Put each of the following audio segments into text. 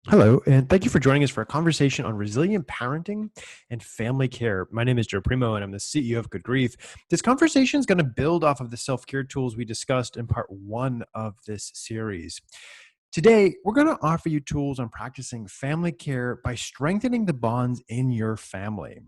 Hello, and thank you for joining us for a conversation on resilient parenting and family care. My name is Joe Primo, and I'm the CEO of Good Grief. This conversation is going to build off of the self care tools we discussed in part one of this series. Today, we're going to offer you tools on practicing family care by strengthening the bonds in your family.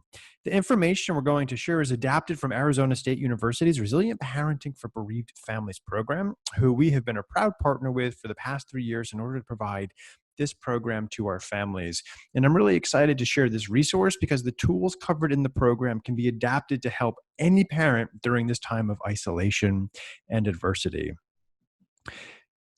The information we're going to share is adapted from Arizona State University's Resilient Parenting for Bereaved Families program, who we have been a proud partner with for the past 3 years in order to provide this program to our families. And I'm really excited to share this resource because the tools covered in the program can be adapted to help any parent during this time of isolation and adversity.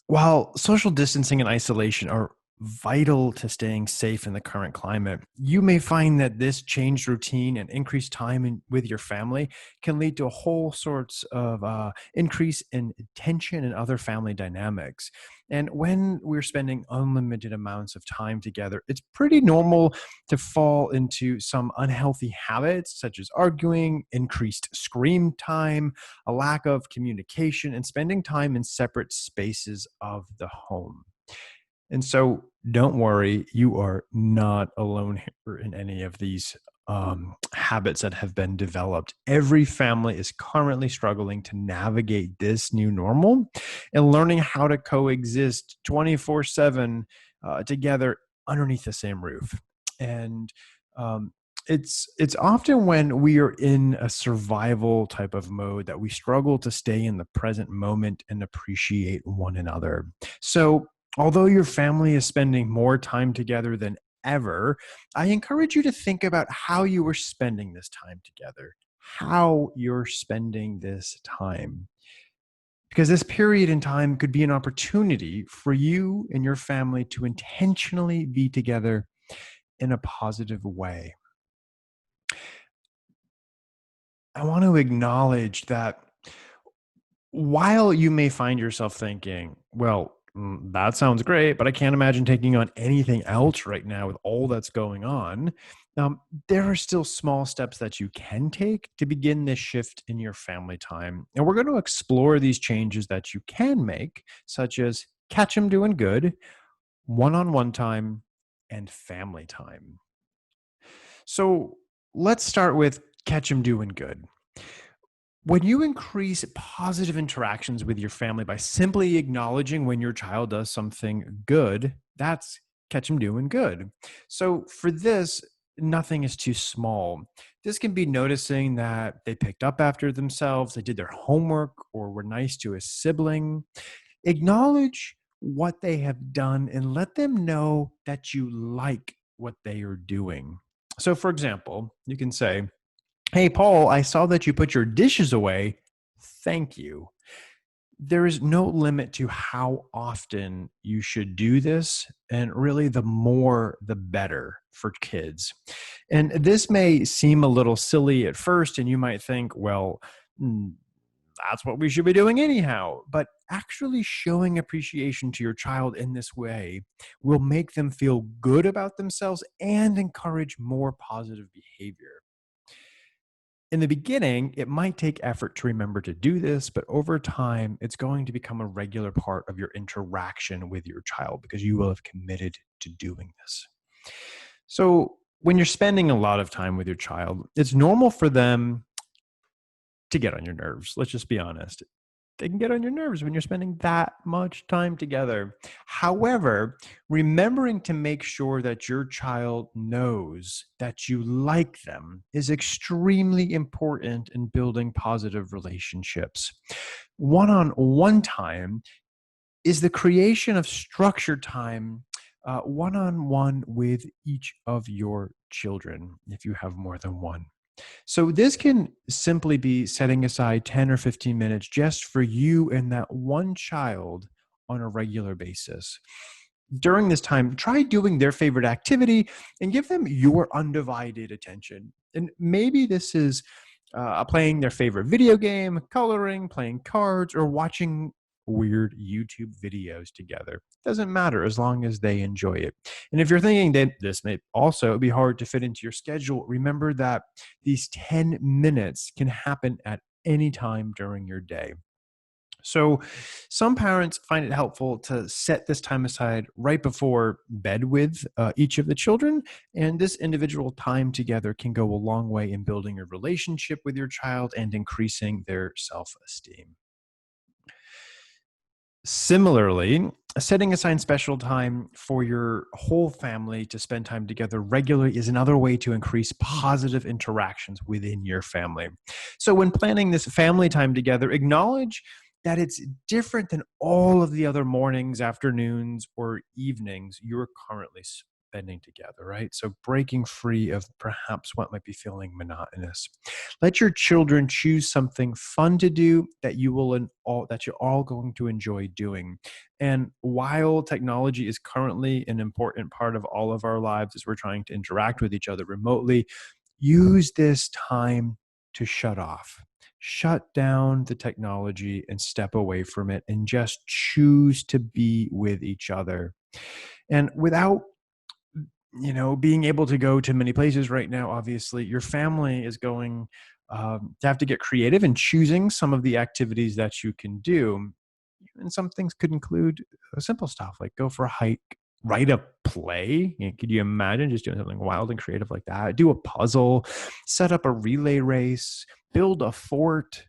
While social distancing and isolation are vital to staying safe in the current climate, you may find that this changed routine and increased time with your family can lead to a whole sorts of increase in tension and other family dynamics. And when we're spending unlimited amounts of time together, it's pretty normal to fall into some unhealthy habits such as arguing, increased screen time, a lack of communication, and spending time in separate spaces of the home. And so don't worry, you are not alone here in any of these habits that have been developed. Every family is currently struggling to navigate this new normal and learning how to coexist 24/7 together underneath the same roof. And it's often when we are in a survival type of mode that we struggle to stay in the present moment and appreciate one another. So, although your family is spending more time together than ever, I encourage you to think about how you are spending this time together, how you're spending this time. Because this period in time could be an opportunity for you and your family to intentionally be together in a positive way. I want to acknowledge that while you may find yourself thinking, well, that sounds great, but I can't imagine taking on anything else right now with all that's going on. There are still small steps that you can take to begin this shift in your family time. And we're going to explore these changes that you can make, such as catch them doing good, one on one time, and family time. So let's start with catch them doing good. When you increase positive interactions with your family by simply acknowledging when your child does something good, that's catch them doing good. So for this, nothing is too small. This can be noticing that they picked up after themselves, they did their homework, or were nice to a sibling. Acknowledge what they have done and let them know that you like what they are doing. So, for example, you can say, "Hey, Paul, I saw that you put your dishes away. Thank you." There is no limit to how often you should do this. And really, the more, the better for kids. And this may seem a little silly at first, and you might think, well, mm, that's what we should be doing anyhow. But actually showing appreciation to your child in this way will make them feel good about themselves and encourage more positive behavior. In the beginning, it might take effort to remember to do this, but over time, it's going to become a regular part of your interaction with your child because you will have committed to doing this. So, when you're spending a lot of time with your child, it's normal for them to get on your nerves. Let's just be honest. They can get on your nerves when you're spending that much time together. However, remembering to make sure that your child knows that you like them is extremely important in building positive relationships. One on one time is the creation of structured time one on one with each of your children, if you have more than one. So this can simply be setting aside 10 or 15 minutes just for you and that one child on a regular basis. During this time, try doing their favorite activity and give them your undivided attention. And maybe this is playing their favorite video game, coloring, playing cards, or watching weird YouTube videos together. Doesn't matter as long as they enjoy it. And if you're thinking that this may also be hard to fit into your schedule, remember that these 10 minutes can happen at any time during your day. So, some parents find it helpful to set this time aside right before bed with each of the children. And this individual time together can go a long way in building a relationship with your child and increasing their self esteem. Similarly, setting aside special time for your whole family to spend time together regularly is another way to increase positive interactions within your family. So, when planning this family time together, acknowledge that it's different than all of the other mornings, afternoons, or evenings you're currently spending together, right? So, breaking free of perhaps what might be feeling monotonous. Let your children choose something fun to do that that you're all going to enjoy doing. And while technology is currently an important part of all of our lives as we're trying to interact with each other remotely, use this time to shut off. Shut down the technology and step away from it and just choose to be with each other. And without being able to go to many places right now, obviously, your family is going to have to get creative in choosing some of the activities that you can do. And some things could include simple stuff like go for a hike, write a play. Could you imagine just doing something wild and creative like that? Do a puzzle, set up a relay race, build a fort.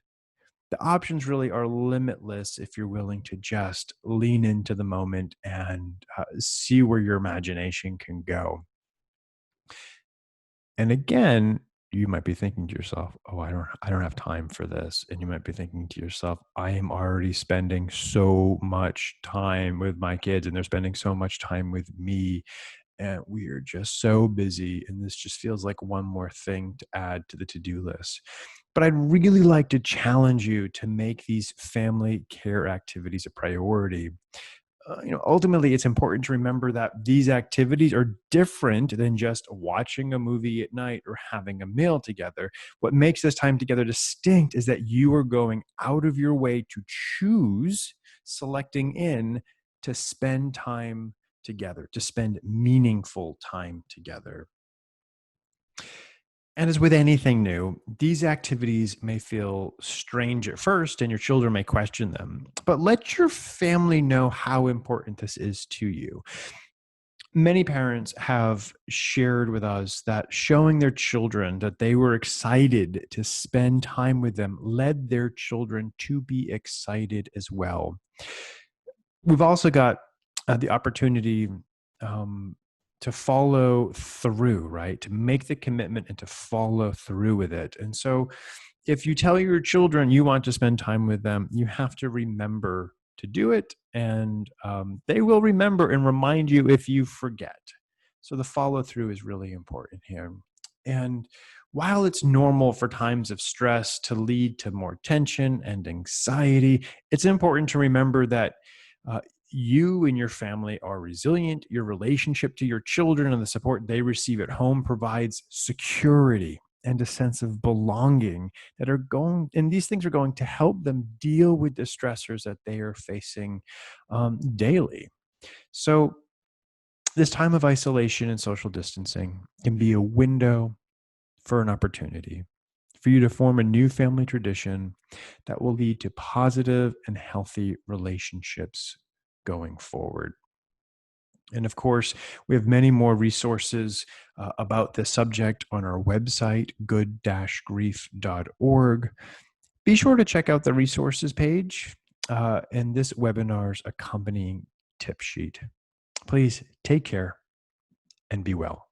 The options really are limitless if you're willing to just lean into the moment and see where your imagination can go. And again, you might be thinking to yourself, "Oh, I don't have time for this." And you might be thinking to yourself, "I am already spending so much time with my kids and they're spending so much time with me and we are just so busy and this just feels like one more thing to add to the to-do list." But I'd really like to challenge you to make these family care activities a priority. Ultimately, it's important to remember that these activities are different than just watching a movie at night or having a meal together. What makes this time together distinct is that you are going out of your way to choose, selecting in to spend time together, to spend meaningful time together. And as with anything new, these activities may feel strange at first and your children may question them. But let your family know how important this is to you. Many parents have shared with us that showing their children that they were excited to spend time with them led their children to be excited as well. We've also got the opportunity um, to follow through, right? To make the commitment and to follow through with it. And so, if you tell your children you want to spend time with them, you have to remember to do it, and they will remember and remind you if you forget. So, the follow through is really important here. And while it's normal for times of stress to lead to more tension and anxiety, it's important to remember that uh, you and your family are resilient. Your relationship to your children and the support they receive at home provides security and a sense of belonging and these things are going to help them deal with the stressors that they are facing daily. So, this time of isolation and social distancing can be a window for an opportunity for you to form a new family tradition that will lead to positive and healthy relationships going forward. And of course, we have many more resources about this subject on our website, good-grief.org. Be sure to check out the resources page and this webinar's accompanying tip sheet. Please take care and be well.